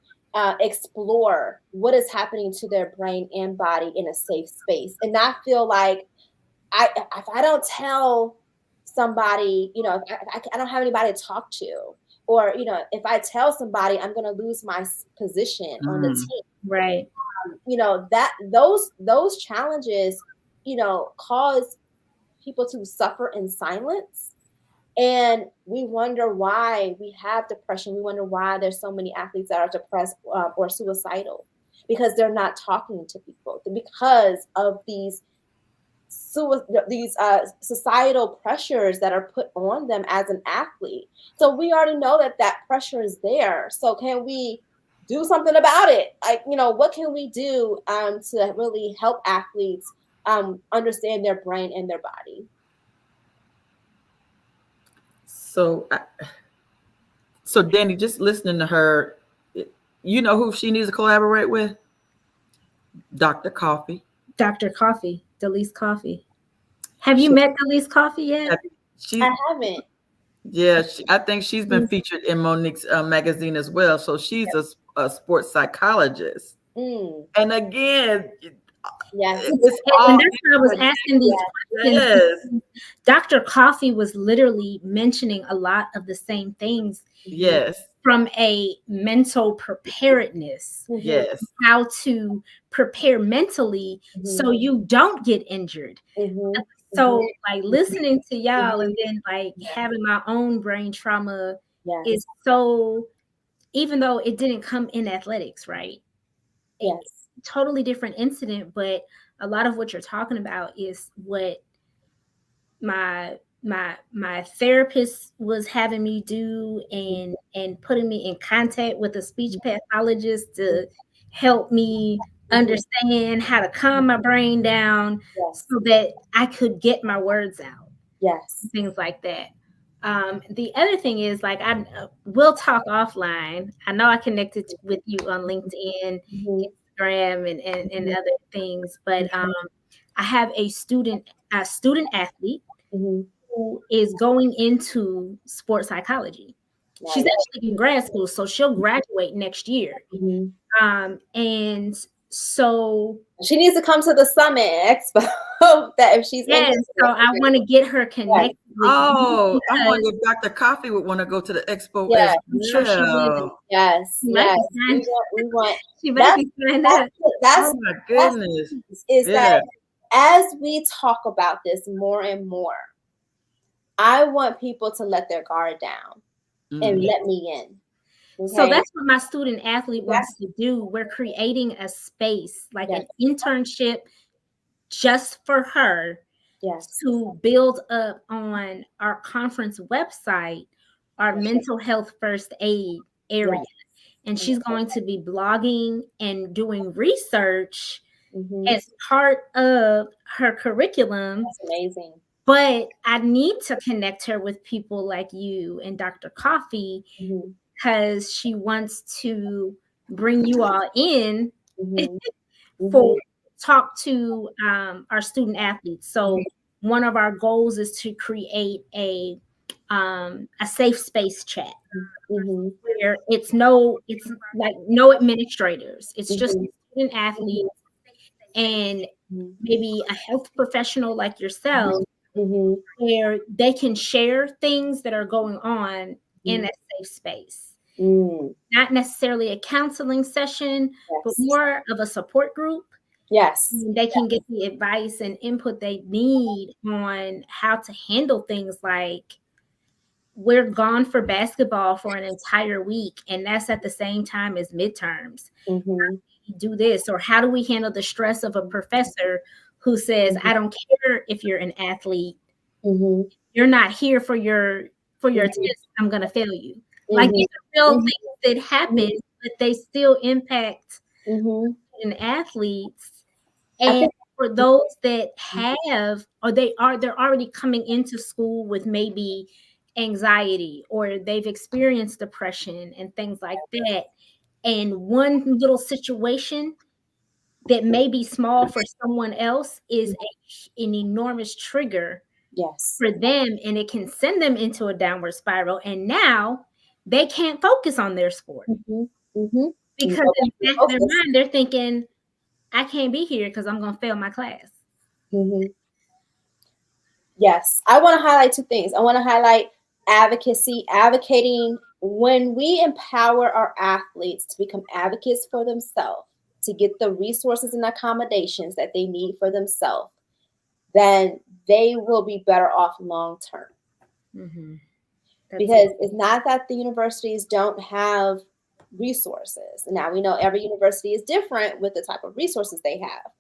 explore what is happening to their brain and body in a safe space. And I feel like if I don't tell somebody, if I don't have anybody to talk to, or, if I tell somebody, I'm going to lose my position on the team. Right. That those challenges, cause people to suffer in silence. And we wonder why we have depression. We wonder why there's so many athletes that are depressed or suicidal, because they're not talking to people, because of these societal pressures that are put on them as an athlete. So we already know that pressure is there. So can we do something about it? What can we do to really help athletes understand their brain and their body? So Danny, just listening to her, you know who she needs to collaborate with? Dr. Coffee. Dr. Coffee, Delise Coffee. Have you met Delise Coffee yet? I haven't. Yeah, I think she's been featured in Monique's magazine as well. So she's a sports psychologist. And again, yes, and that's why I was asking these questions. Yes. Dr. Coffee was literally mentioning a lot of the same things. Yes. from a mental preparedness, Yes. how to prepare mentally so you don't get injured. So like listening to y'all and then like having my own brain trauma is so, even though it didn't come in athletics, right? Yes. Totally different incident, but a lot of what you're talking about is what my therapist was having me do, and putting me in contact with a speech pathologist to help me understand how to calm my brain down so that I could get my words out. Yes. Things like that. The other thing is, like, I will talk offline. I know I connected with you on LinkedIn, Instagram, and other things, but I have a student athlete who is going into sports psychology. She's actually in grad school, so she'll graduate next year. And so she needs to come to the Summit Expo. That if she's so I want to get her connected. Oh, I wonder if Dr. Coffee would want to go to the expo as I'm sure she would. Yes. We want. She might be signed up. That's oh my goodness. Is that as we talk about this more and more, I want people to let their guard down and let me in. Okay? So that's what my student athlete wants to do. We're creating a space, like an internship just for her to build up on our conference website, our mental health first aid area. And she's going to be blogging and doing research as part of her curriculum. That's amazing. But I need to connect her with people like you and Dr. Coffee, because she wants to bring you all in for talk to our student athletes. So one of our goals is to create a safe space chat where it's like no administrators. It's just student athletes and maybe a health professional like yourself, where they can share things that are going on in a safe space. Not necessarily a counseling session, but more of a support group. They can get the advice and input they need on how to handle things like, we're gone for basketball for an entire week, and that's at the same time as midterms. Do this, or how do we handle the stress of a professor who says, I don't care if you're an athlete, you're not here for your test, I'm going to fail you. Like, these are real things that happen, but they still impact an athletes. And for those that have, or they're already coming into school with maybe anxiety, or they've experienced depression and things like that, and one little situation that may be small for someone else is an enormous trigger for them, and it can send them into a downward spiral, and now they can't focus on their sport because in the back of their mind they're thinking, I can't be here because I'm going to fail my class. Yes, I want to highlight two things. I want to highlight advocating. When we empower our athletes to become advocates for themselves, to get the resources and accommodations that they need for themselves, then they will be better off long term. Because it's not that the universities don't have resources. Now, we know every university is different with the type of resources they have.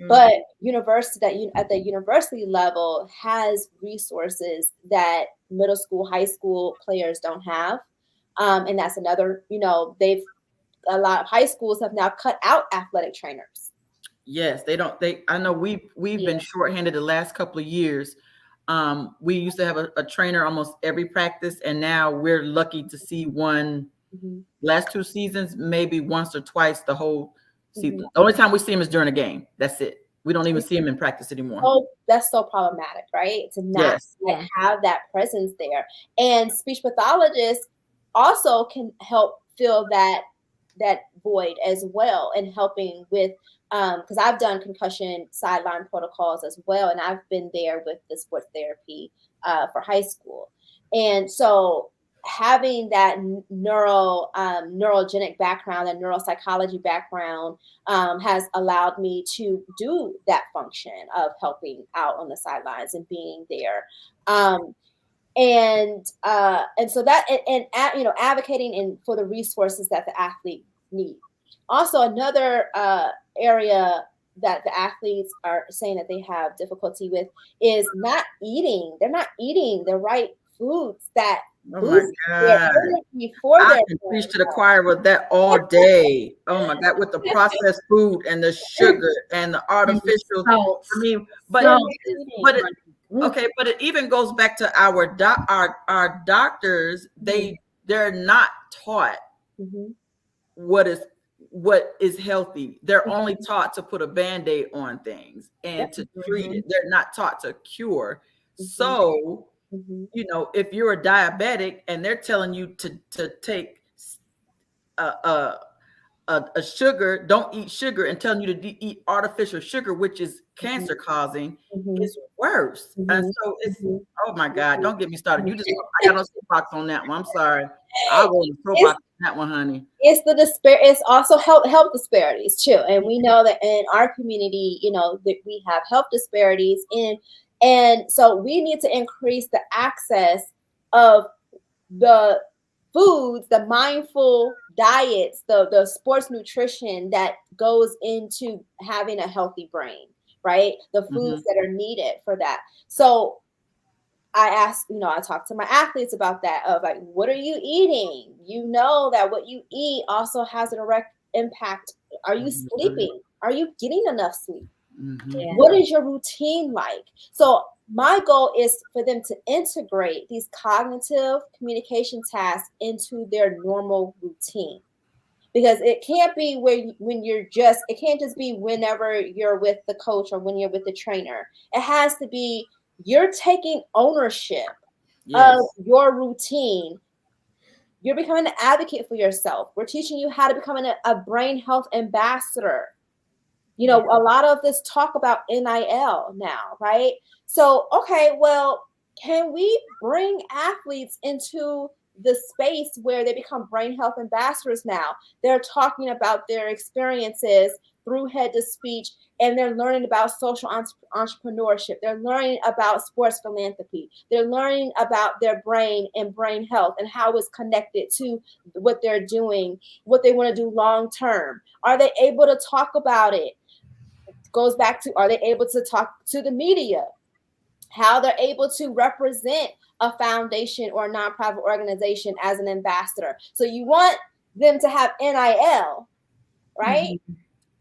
But at the university level has resources that middle school, high school players don't have. And that's another, a lot of high schools have now cut out athletic trainers. Yes, they don't. I know we've been shorthanded the last couple of years. We used to have a trainer almost every practice, and now we're lucky to see one last 2 seasons, maybe once or twice the whole season. The only time we see him is during a game. That's it. We don't even see him in practice anymore. Oh, that's so problematic, right? To not have that presence there. And speech pathologists also can help fill that void as well, and helping with because I've done concussion sideline protocols as well, and I've been there with the sports therapy for high school. And so having that neurogenic background and neuropsychology background has allowed me to do that function of helping out on the sidelines and being there. And so that and advocating for the resources that the athlete need. Also, another area that the athletes are saying that they have difficulty with is not eating. They're not eating the right foods that boost their energy for I their can preach to the choir with that all day. Oh my God, with the processed food and the sugar and the artificial. I mean, but it even goes back to our doctors. They're not taught what is healthy. They're only taught to put a Band-Aid on things and to treat it. They're not taught to cure. So, if you're a diabetic and they're telling you to take a sugar, don't eat sugar, and telling you to eat artificial sugar, which is cancer causing, is worse. And so it's, oh my God, don't get me started. I got no soapbox on that one. I'm sorry. I'll go to soapbox on that one, honey. It's also health disparities too. And we know that in our community, that we have health disparities and so we need to increase the access of the foods, the mindful diets, the sports nutrition that goes into having a healthy brain, right? The foods that are needed for that. So I asked, I talked to my athletes about that, of like, what are you eating? You know that what you eat also has a direct impact. Are you sleeping? Are you getting enough sleep? What is your routine like? So my goal is for them to integrate these cognitive communication tasks into their normal routine, because it can't be it can't just be whenever you're with the coach or when you're with the trainer. It has to be you're taking ownership of your routine. You're becoming an advocate for yourself. We're teaching you how to become a brain health ambassador. A lot of this talk about NIL now, right? So, okay, well, can we bring athletes into the space where they become brain health ambassadors now? They're talking about their experiences through head to speech, and they're learning about social entrepreneurship. They're learning about sports philanthropy. They're learning about their brain and brain health and how it's connected to what they're doing, what they want to do long term. Are they able to talk about it? Goes back to, are they able to talk to the media? How they're able to represent a foundation or a nonprofit organization as an ambassador. So you want them to have NIL, right?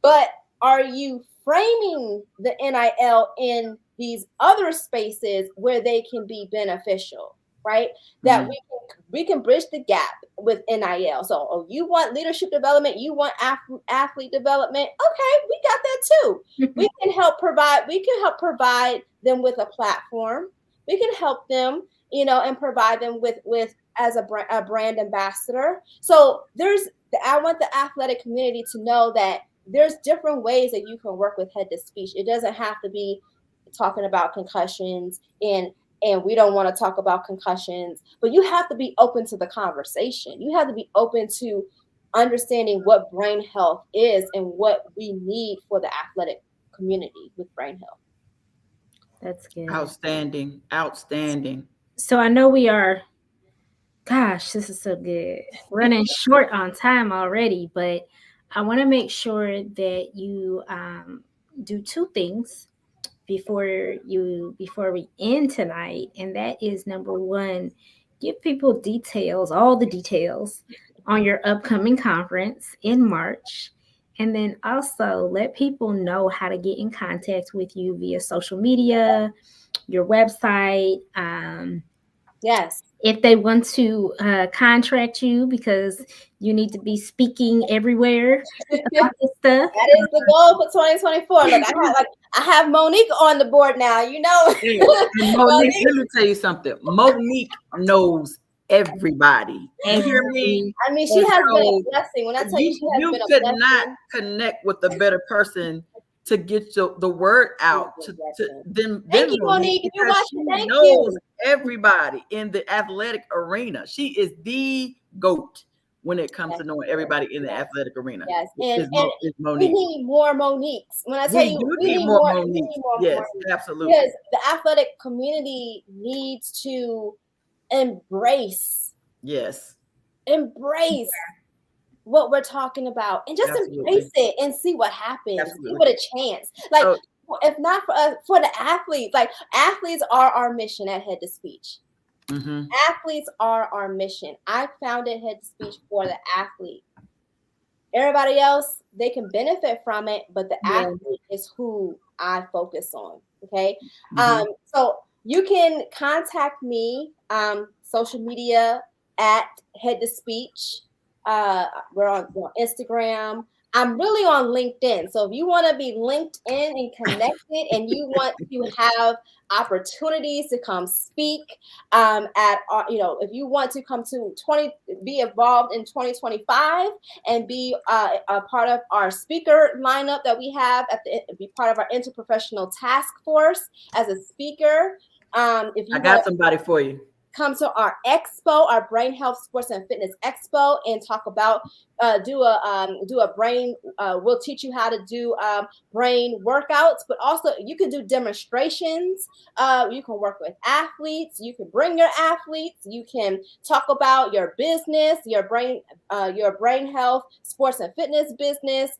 But are you framing the NIL in these other spaces where they can be beneficial, right? That we can bridge the gap with NIL. So, you want leadership development, you want athlete development. Okay, we got that too. We can help provide them with a platform. We can help them, and provide them with as a brand ambassador. So I want the athletic community to know that there's different ways that you can work with head to speech. It doesn't have to be talking about concussions and we don't want to talk about concussions, but you have to be open to the conversation. You have to be open to understanding what brain health is and what we need for the athletic community with brain health. That's good. Outstanding. So I know we are, gosh, this is so good. Running short on time already, but I want to make sure that you do two things before we end tonight, and that is, number one, give people all the details on your upcoming conference in March, and then also let people know how to get in contact with you via social media, your website. Yes. If they want to contract you, because you need to be speaking everywhere about this stuff. That is the goal for 2024. Look, I have Monique on the board now. And Monique, let me tell you something. Monique knows everybody. You hear me? I mean, she has been a blessing. When I tell you, she has been a blessing. You could not connect with a better person to get the word out to them Thank you, Monique, Monique. If you're because she watching, thank knows you. everybody in the athletic arena. She is the GOAT when it comes to knowing everybody in the athletic arena. Yes, Is and we Monique. need more Moniques. When I tell We you, do we need need more more, we Monique. need more Yes, Moniques. absolutely. Because the athletic community needs to embrace Yes, what we're talking about, and just absolutely. embrace it and see what happens. Absolutely. Give it a chance. Like, So, if not for us, for the athletes, like athletes are our mission at Head to Speech. mhm. Athletes are our mission. I founded Head to Speech for the athlete. Everybody else, they can benefit from it, but the athlete is who I focus on. Okay. Mhm. So you can contact me, social media at Head to Speech. We're on Instagram. I'm really on LinkedIn. So if you want to be linked in and connected and you want to have opportunities to come speak at our, if you want to come to be involved in 2025 and be a part of our speaker lineup that we have be part of our interprofessional task force as a speaker. If you I got somebody for you. Come to our expo, our Brain Health Sports and Fitness Expo, and talk about do a brain. We'll teach you how to do brain workouts, but also you can do demonstrations. You can work with athletes. You can bring your athletes. You can talk about your business, your brain health, sports and fitness business.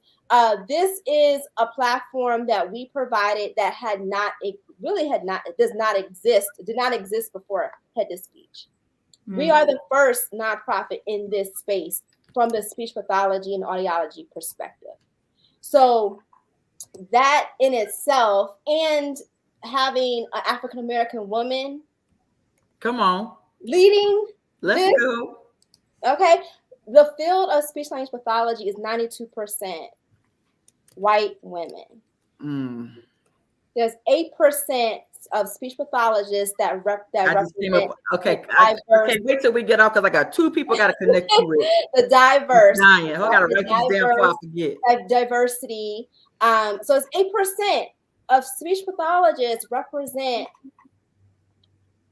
This is a platform that we provided that did not exist before Head to Speech. We are the first nonprofit in this space from the speech pathology and audiology perspective. So that in itself, and having an African American woman, come on, leading let's go. Okay, the field of speech language pathology is 92% white women. There's 8% of speech pathologists that represent okay. I can't wait till we get off because I got two people got to connect you with. The diverse. I got to write these down before I forget. Diversity. So it's 8% of speech pathologists represent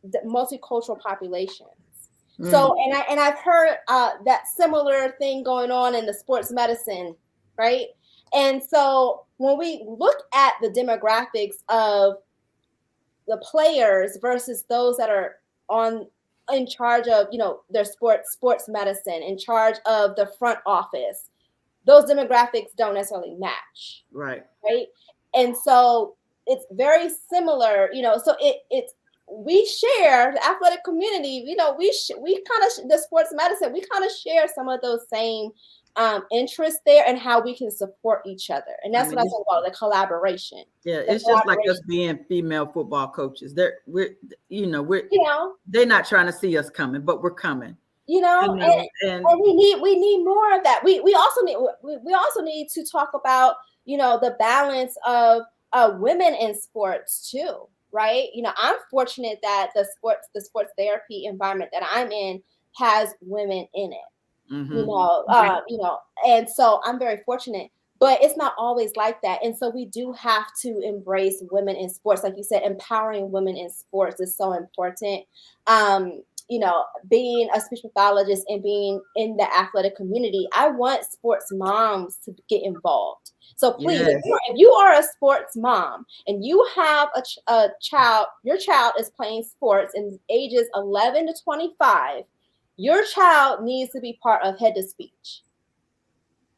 the multicultural populations. So, and I've heard that similar thing going on in the sports medicine, right? And so when we look at the demographics of the players versus those that are in charge of, their sports medicine, in charge of the front office, those demographics don't necessarily match. Right. And so it's very similar, so we share the athletic community, we kind of, the sports medicine, we kind of share some of those same interests there and how we can support each other. And that's what I talk about, the collaboration. Yeah, it's just like us being female football coaches. They're not trying to see us coming, but we're coming. And we need more of that. We also need to talk about, the balance of women in sports too. Right. I'm fortunate that the sports therapy environment that I'm in has women in it, and so I'm very fortunate, but it's not always like that. And so we do have to embrace women in sports. Like you said, empowering women in sports is so important. Being a speech pathologist and being in the athletic community, I want sports moms to get involved. So please, if you are a sports mom and you have a child, your child is playing sports in ages 11 to 25, your child needs to be part of Head to Speech.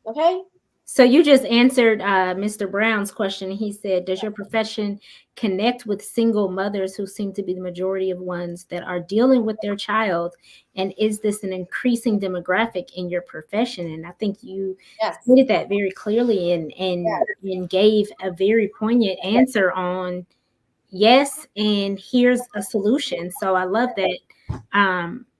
Okay? So you just answered Mr. Brown's question. He said, does your profession connect with single mothers who seem to be the majority of ones that are dealing with their child? And is this an increasing demographic in your profession? And I think you stated that very clearly and gave a very poignant answer on yes, and here's a solution. So I love that.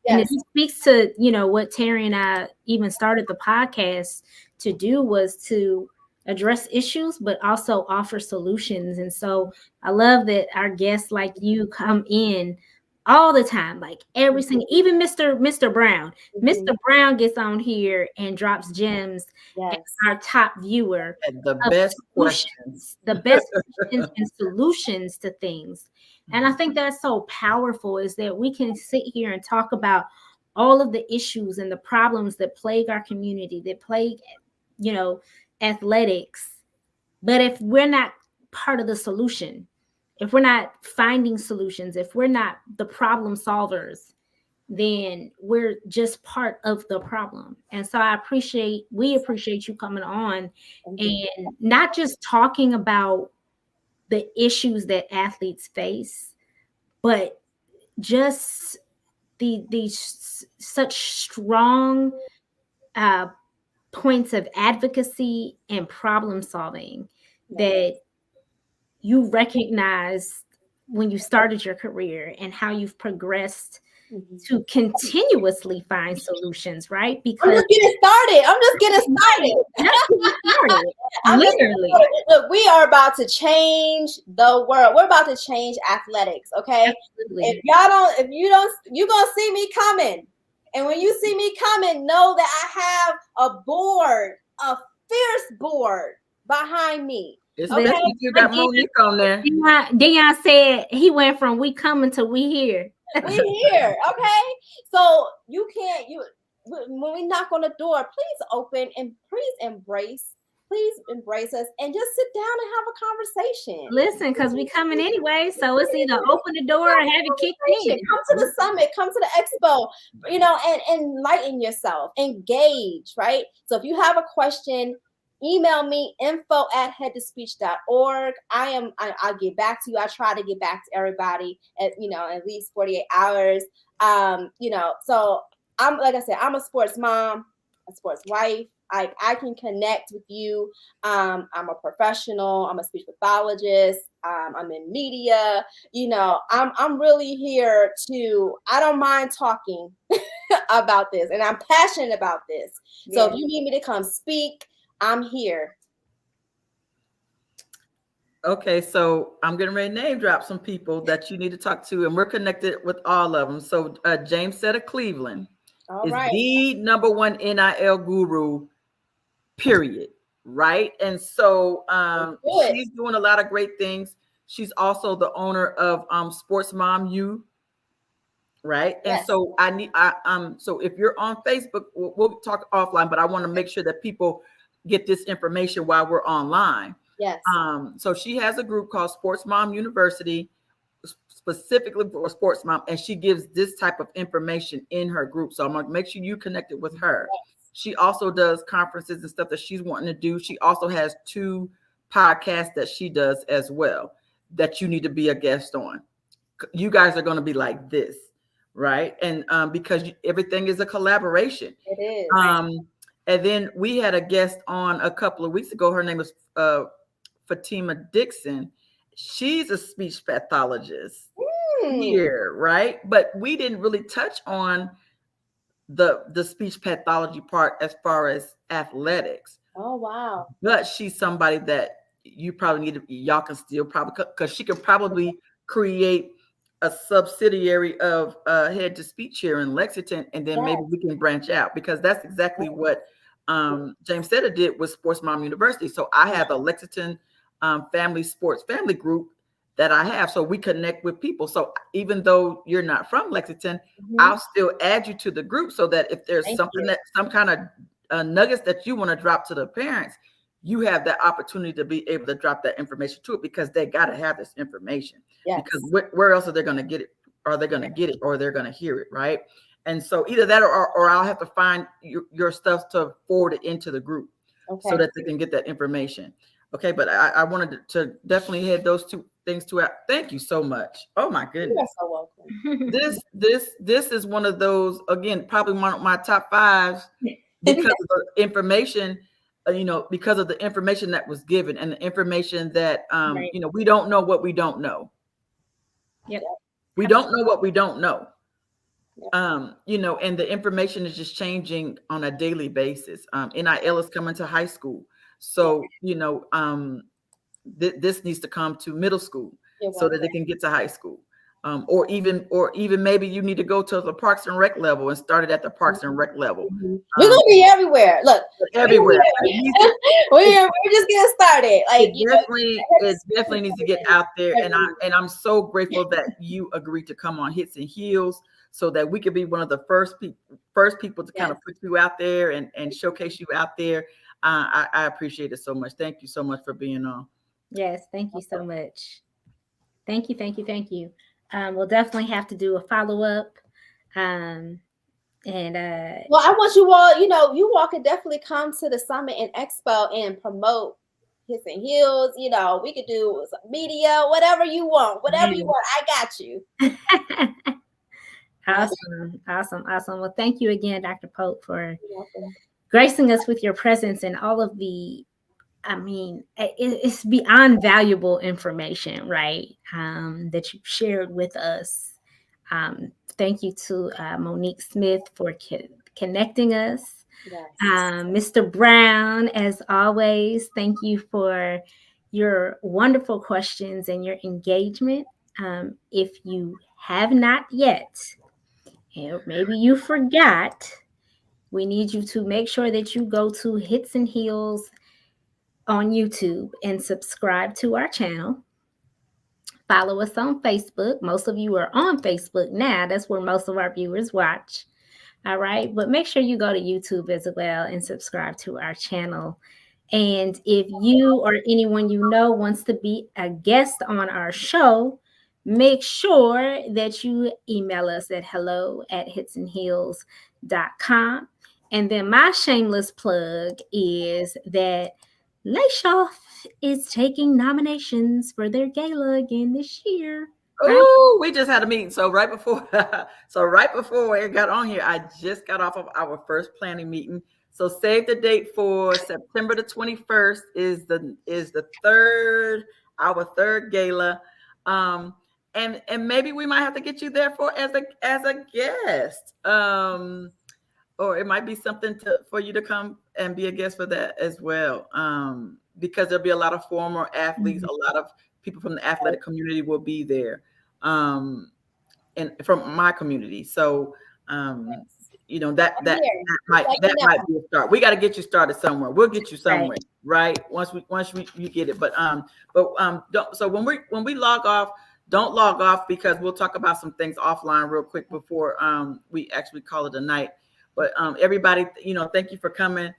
And it speaks to, what Terry and I even started the podcast to do, was to address issues, but also offer solutions. And so I love that our guests like you come in all the time, like every single, even Mr. Brown. Mhm. Mr. Brown gets on here and drops gems as Yes. our top viewer And the of best questions. solutions, the best questions and solutions to things. And I think that's so powerful, is that we can sit here and talk about all of the issues and the problems that plague our community, that plague, you know, athletics. But if we're not part of the solution, if we're not finding solutions, if we're not the problem solvers, then we're just part of the problem. And so we appreciate you coming on and not just talking about the issues that athletes face, but just these such strong uh, points of advocacy and problem solving that you recognized when you started your career, and how you've progressed to continuously find solutions, right? I'm Because just getting started. I'm just getting started. just getting started, I'm just literally. look, we are about to change the world. We're about to change athletics. Okay. Absolutely. If you don't, you're gonna see me coming. And when you see me coming, know that I have a board, a fierce board behind me. Especially if you got Monique on there. Dion said he went from we coming to we here. We here, okay? So you can't, when we knock on the door, please open and please embrace us and just sit down and have a conversation. Listen, because we coming anyway, so it's either open the door or have it kicked in. Come to the summit, come to the expo, and enlighten yourself, engage, right? So if you have a question, email me info@headtospeech.org. I'll get back to you. I try to get back to everybody at least 48 hours. So like I said, I'm a sports mom, a sports wife. I can connect with you. I'm a professional. I'm a speech pathologist. I'm in media. I'm really here I don't mind talking about this, and I'm passionate about this. So if you need me to come speak, I'm here. Okay, so I'm getting ready to name drop some people that you need to talk to, and we're connected with all of them. So James Setta Cleveland is the number one NIL guru, period. Right? And so she's doing a lot of great things. She's also the owner of Sports Mom U. Right. And so so if you're on Facebook, we'll talk offline, but I want to make sure that people get this information while we're online. Yes. So she has a group called Sports Mom University, specifically for sports mom, and she gives this type of information in her group. So I'm going to make sure you connected with her. Yes. She also does conferences and stuff that she's wanting to do. She also has 2 podcasts that she does as well that you need to be a guest on. You guys are going to be like this, right? And because everything is a collaboration. It is. And then we had a guest on a couple of weeks ago. Her name is Fatima Dixon. She's a speech pathologist here, right? But we didn't really touch on the speech pathology part as far as athletics. Oh, wow. But she's somebody that you probably need to, y'all can still probably, because she can probably create a subsidiary of Head to Speech here in Lexington, and then maybe we can branch out, because that's exactly what James Setta did with Sports Mom University. So I have a Lexington family group that I have, so we connect with people. So even though you're not from Lexington, I'll still add you to the group, so that if there's some kind of nuggets that you want to drop to the parents, you have that opportunity to be able to drop that information to it, because they got to have this information. Yes. Because where else are they going to get it? Are they going to get it, or they're going to hear it, right? And so either that, or I'll have to find your stuff to forward it into the group, so that they can get that information. Okay, but I wanted to definitely head those 2 things to out. Thank you so much. Oh my goodness. You're so welcome. This is one of those, again, probably one of my top 5s because of the information, because of the information that was given, and the information that we don't know what we don't know. Yep. We don't know what we don't know. And the information is just changing on a daily basis. NIL is coming to high school. So, this needs to come to middle school so that they can get to high school. or even maybe you need to go to the Parks and Rec level and start it at the Parks and Rec level. We're gonna be everywhere. Look, Everywhere. we're just getting started. Like it definitely needs to get out there, and I'm so grateful that you agreed to come on Hits and Heels so that we could be one of the first people to kind of put you out there and showcase you out there. I appreciate it so much. Thank you so much for being on. Yes, thank you so much. Thank you. We'll definitely have to do a follow-up. And well, I want you all, you all can definitely come to the summit and expo and promote Hits and Heels. We could do some media, whatever you want. I got you. Awesome. Well, thank you again, Dr. Pope, for gracing us with your presence and all of the, it's beyond valuable information, right? That you shared with us. Thank you to Monique Smith for connecting us. Yes. Mr. Brown, as always, thank you for your wonderful questions and your engagement. If you have not yet, or maybe you forgot, we need you to make sure that you go to Hits and Heels on YouTube and subscribe to our channel. Follow us on Facebook. Most of you are on Facebook now. That's where most of our viewers watch. All right. But make sure you go to YouTube as well and subscribe to our channel. And if you or anyone you know wants to be a guest on our show, make sure that you email us at hello@hitsandheels.com. And then my shameless plug is that Layshoff is taking nominations for their gala again this year. Oh, we just had a meeting. So right before I got on here, I just got off of our first planning meeting. So save the date for September the 21st is our third gala. And maybe we might have to get you there as a guest. Or it might be something for you to come and be a guest for that as well. Because there'll be a lot of former athletes, a lot of people from the athletic community will be there. And from my community. So that might be a start. We got to get you started somewhere. We'll get you somewhere, right? Once you get it. But don't. So when we log off, don't log off, because we'll talk about some things offline real quick before we actually call it a night. But everybody, thank you for coming.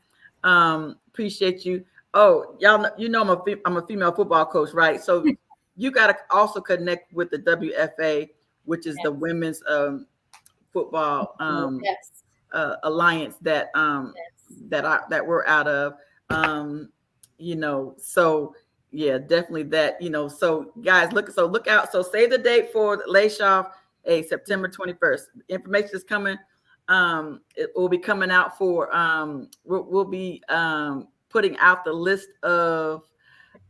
Appreciate you. Oh, y'all, I'm a female football coach, right? So you got to also connect with the WFA, which is the women's football alliance that we're out of. So yeah, definitely that. So guys, look out. So save the date for Layshoff, September 21st. Information is coming. It will be coming out for we'll be putting out the list of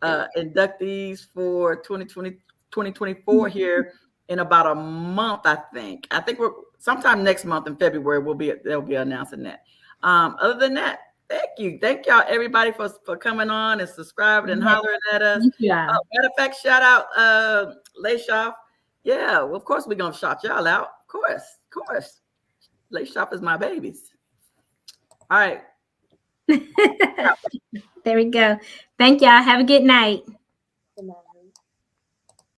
inductees for 2024 here in about a month. I think we're sometime next month in February they'll be announcing that. Other than that, thank y'all everybody for coming on and subscribing and hollering at us. Matter of fact, shout out Layshoff. Yeah, well, of course we're gonna shout y'all out. Of course. Layshoff is my babies. All right. There we go. Thank y'all. Have a good night. Good night.